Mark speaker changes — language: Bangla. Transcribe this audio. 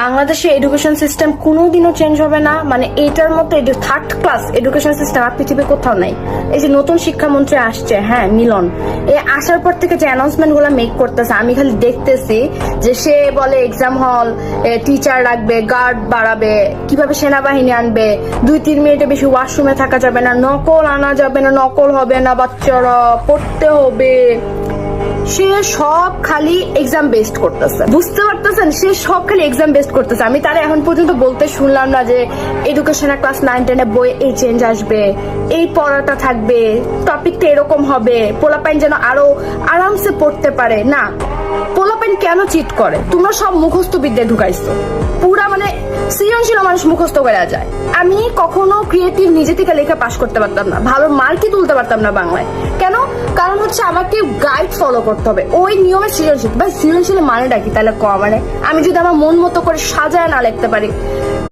Speaker 1: বাংলাদেশে এডুকেশন সিস্টেম কোনোদিনও চেঞ্জ হবে না, মানে এটার মতো থার্ড ক্লাস এডুকেশন সিস্টেম আর পৃথিবীর কোথাও নাই। এই যে নতুন শিক্ষামন্ত্রী আসছে, হ্যাঁ মিলন, এই আসার পর থেকে যে অ্যানাউন্সমেন্ট গুলো মেক করতেছে আমি খালি দেখতেছি যে সে বলে এক্সাম হল, টিচার রাখবে, গার্ড বাড়াবে, কিভাবে সেনাবাহিনী আনবে, 2-3 মিনিটে বেশি ওয়াশরুমে থাকা যাবে না, নকল আনা যাবে না, নকল হবে না, বাচ্চারা পড়তে হবে। সে সব খালি এক্সাম বেসড করতেছে, বুঝতে পারতেছেন? সে সব খালি এক্সাম বেসড করতেছে। আমি তারা এখন পর্যন্ত বলতে শুনলাম না যে এডুকেশনের ক্লাস 9-10 বই এই চেঞ্জ আসবে, এই পড়াটা থাকবে, টপিকটা এরকম হবে, পোলাপাইন যেন আরো আরামসে পড়তে পারে। না, পোলাপাইন কেন চিট করে? তোমরা সব মুখস্থ বিদ্যায় ঢুকাইছো, পুরা মানে সৃজনশীল মানুষ মুখস্থ করা যায়। আমি কখনো ক্রিয়েটিভ নিজে থেকে লেখা পাশ করতে পারতাম না, ভালো মার্কই তুলতে পারতাম না বাংলায়। কেন? কারণ হচ্ছে আমাকে গাইড ফলো করতে হবে, ওই নিয়মে সৃজনশীল। ভাই সৃজনশীল মানেটা কি তাহলে? মানে আমি যদি আমার মন মতো করে সাজায় না লিখতে পারি,